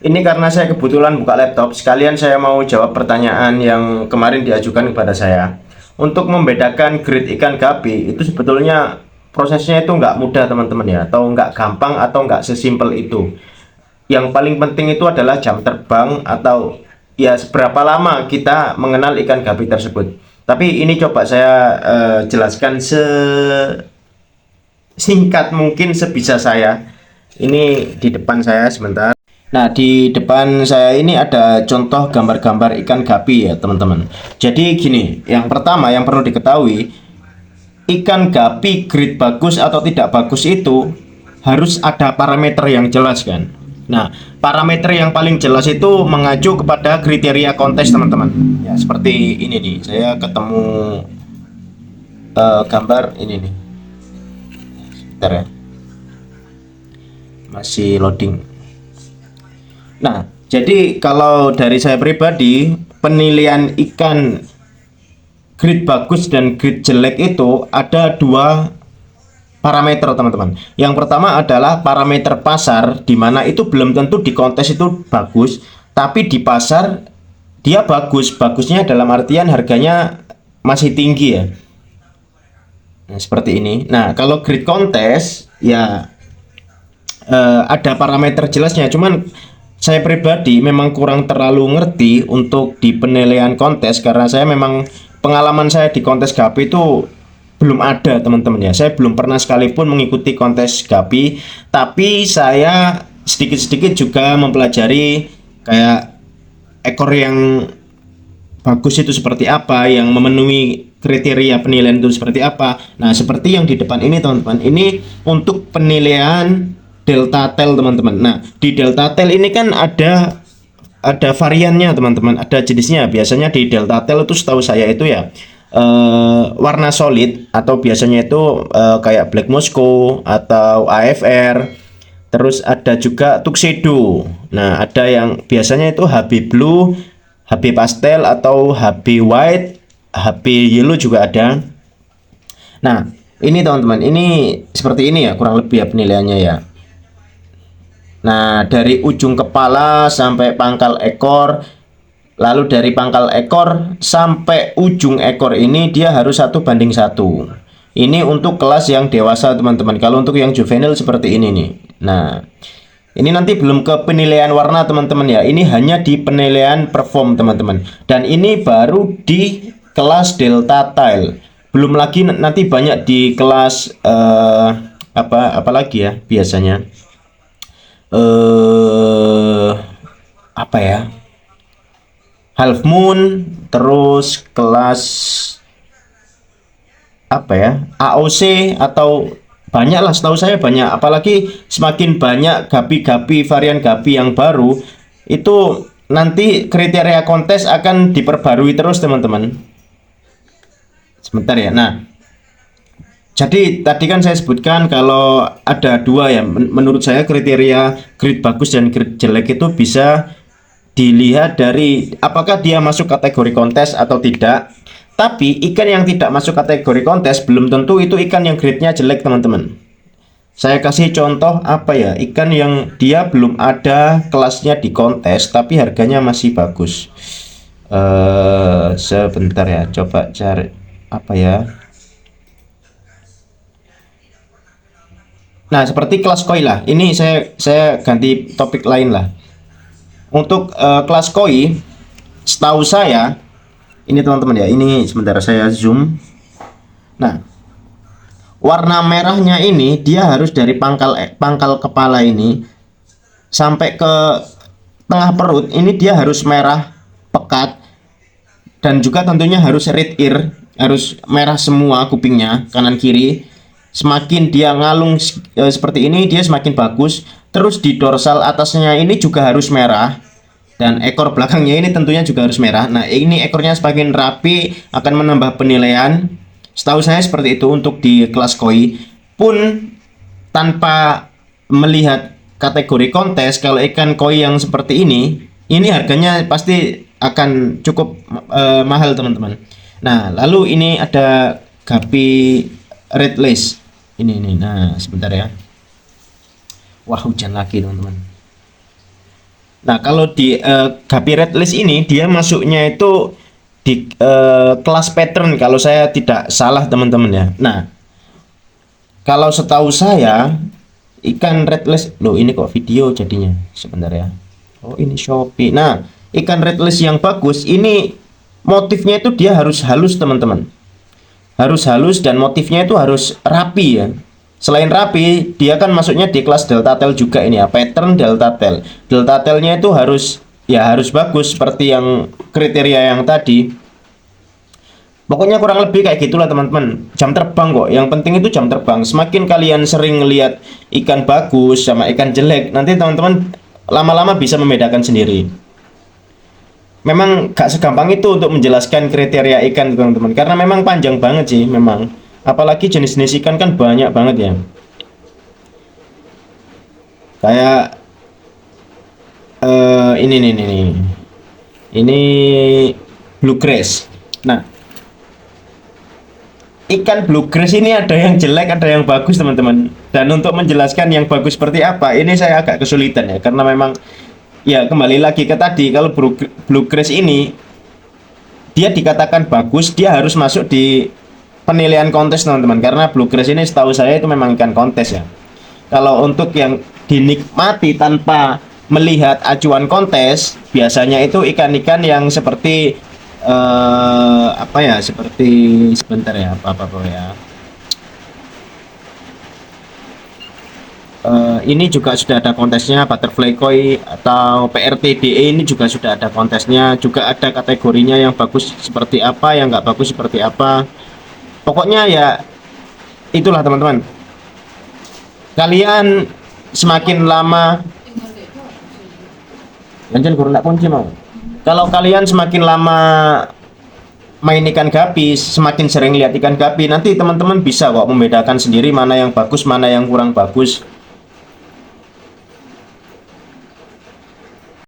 Ini karena saya kebetulan buka laptop, sekalian saya mau jawab pertanyaan yang kemarin diajukan kepada saya. Untuk membedakan grade ikan gapi, itu sebetulnya prosesnya itu nggak mudah teman-teman ya, atau nggak gampang, atau nggak sesimpel itu. Yang paling penting itu adalah jam terbang, atau ya seberapa lama kita mengenal ikan gapi tersebut. Tapi ini coba saya jelaskan sesingkat mungkin sebisa saya. Ini di depan saya sebentar. Nah, di depan saya ini ada contoh gambar-gambar ikan gapi ya, teman-teman. Jadi gini, yang pertama yang perlu diketahui, ikan gapi grade bagus atau tidak bagus itu harus ada parameter yang jelas kan. Nah, parameter yang paling jelas itu mengacu kepada kriteria kontes, teman-teman. Ya, seperti ini nih. Saya ketemu gambar ini nih. Bentar ya. Masih loading. Nah, jadi kalau dari saya pribadi, penilaian ikan grade bagus dan grade jelek itu ada dua parameter, teman-teman. Yang pertama adalah parameter pasar, di mana itu belum tentu di kontes itu bagus, tapi di pasar dia bagus. Bagusnya dalam artian harganya masih tinggi ya. Nah, seperti ini. Nah, kalau grade kontes ya ada parameter jelasnya, cuman saya pribadi memang kurang terlalu ngerti untuk di penilaian kontes, karena saya memang pengalaman saya di kontes GAPI itu belum ada, teman-teman ya. Saya belum pernah sekalipun mengikuti kontes GAPI, tapi saya sedikit-sedikit juga mempelajari kayak ekor yang bagus itu seperti apa, yang memenuhi kriteria penilaian itu seperti apa. Nah, seperti yang di depan ini, teman-teman, ini untuk penilaian delta tail, teman-teman. Nah, di delta tail ini kan ada variannya, teman-teman, ada jenisnya. Biasanya di delta tail itu setahu saya itu ya warna solid, atau biasanya itu kayak Black Moscow atau AFR. Terus ada juga tuxedo. Nah, ada yang biasanya itu HB blue, HB pastel, atau HB white, HB yellow juga ada. Nah, ini teman-teman, ini seperti ini ya kurang lebih ya penilaiannya ya. Nah, dari ujung kepala sampai pangkal ekor, lalu dari pangkal ekor sampai ujung ekor ini dia harus 1:1. Ini untuk kelas yang dewasa, teman-teman. Kalau untuk yang juvenil seperti ini nih. Nah, ini nanti belum ke penilaian warna, teman-teman ya. Ini hanya di penilaian perform, teman-teman. Dan ini baru di kelas delta tail. Belum lagi nanti banyak di kelas apa lagi ya biasanya. Apa ya? Half moon, terus kelas apa ya, AOC, atau banyak lah, setahu saya banyak. Apalagi semakin banyak gapi-gapi, varian gapi yang baru, itu nanti kriteria kontes akan diperbarui terus, teman-teman. Sebentar ya. Nah, jadi tadi kan saya sebutkan kalau ada dua ya, menurut saya kriteria grade bagus dan grade jelek itu bisa dilihat dari apakah dia masuk kategori kontes atau tidak. Tapi ikan yang tidak masuk kategori kontes belum tentu itu ikan yang grade-nya jelek, teman-teman. Saya kasih contoh apa ya, ikan yang dia belum ada kelasnya di kontes tapi harganya masih bagus. Sebentar ya, coba cari apa ya. Nah, seperti kelas koi lah. Ini saya ganti topik lain lah. Untuk kelas koi, setahu saya, ini teman-teman ya, ini sebentar saya zoom. Nah, warna merahnya ini dia harus dari pangkal kepala ini sampai ke tengah perut. Ini dia harus merah pekat, dan juga tentunya harus red ear, harus merah semua kupingnya kanan kiri. Semakin dia ngalung seperti ini, dia semakin bagus. Terus di dorsal atasnya ini juga harus merah, dan ekor belakangnya ini tentunya juga harus merah. Nah, ini ekornya semakin rapi akan menambah penilaian. Setahu saya seperti itu untuk di kelas koi. Pun tanpa melihat kategori kontes, kalau ikan koi yang seperti ini harganya pasti akan cukup mahal, teman-teman. Nah, lalu ini ada gapi red lace. Ini. Nah, sebentar ya. Wah, hujan lagi, teman-teman. Nah, kalau di Guppy Red List ini dia masuknya itu di kelas pattern kalau saya tidak salah teman-teman ya. Nah, kalau setahu saya ikan red list loh, ini kok video jadinya sebentar ya. Oh, ini Shopee. Nah, ikan red list yang bagus ini motifnya itu dia harus halus teman-teman. Harus halus dan motifnya itu harus rapi ya. Selain rapi, dia kan masuknya di kelas delta tail juga ini ya, pattern delta tail. Delta tailnya itu harus ya harus bagus seperti yang kriteria yang tadi. Pokoknya kurang lebih kayak gitulah teman-teman. Jam terbang kok. Yang penting itu jam terbang. Semakin kalian sering lihat ikan bagus sama ikan jelek, nanti teman-teman lama-lama bisa membedakan sendiri. Memang gak segampang itu untuk menjelaskan kriteria ikan teman-teman, karena memang panjang banget sih memang. Apalagi jenis-jenis ikan kan banyak banget ya. Kayak ini nih, nih. Ini bluegrass. Nah, ikan bluegrass ini ada yang jelek, ada yang bagus teman-teman. Dan untuk menjelaskan yang bagus seperti apa, ini saya agak kesulitan ya, karena memang ya kembali lagi ke tadi, kalau bluegrass ini dia dikatakan bagus, dia harus masuk di penilaian kontes teman-teman. Karena bluegrass ini setahu saya itu memang ikan kontes ya. Kalau untuk yang dinikmati tanpa melihat acuan kontes, biasanya itu ikan-ikan yang seperti apa ya, seperti sebentar ya, apa ya, ini juga sudah ada kontesnya, butterfly koi atau PRTDE ini juga sudah ada kontesnya, juga ada kategorinya yang bagus seperti apa, yang nggak bagus seperti apa. Pokoknya ya itulah teman-teman, kalian semakin lama lanjut kurang kunci mau. Kalau kalian semakin lama main ikan gapi, semakin sering lihat ikan gapi, nanti teman-teman bisa kok membedakan sendiri mana yang bagus, mana yang kurang bagus.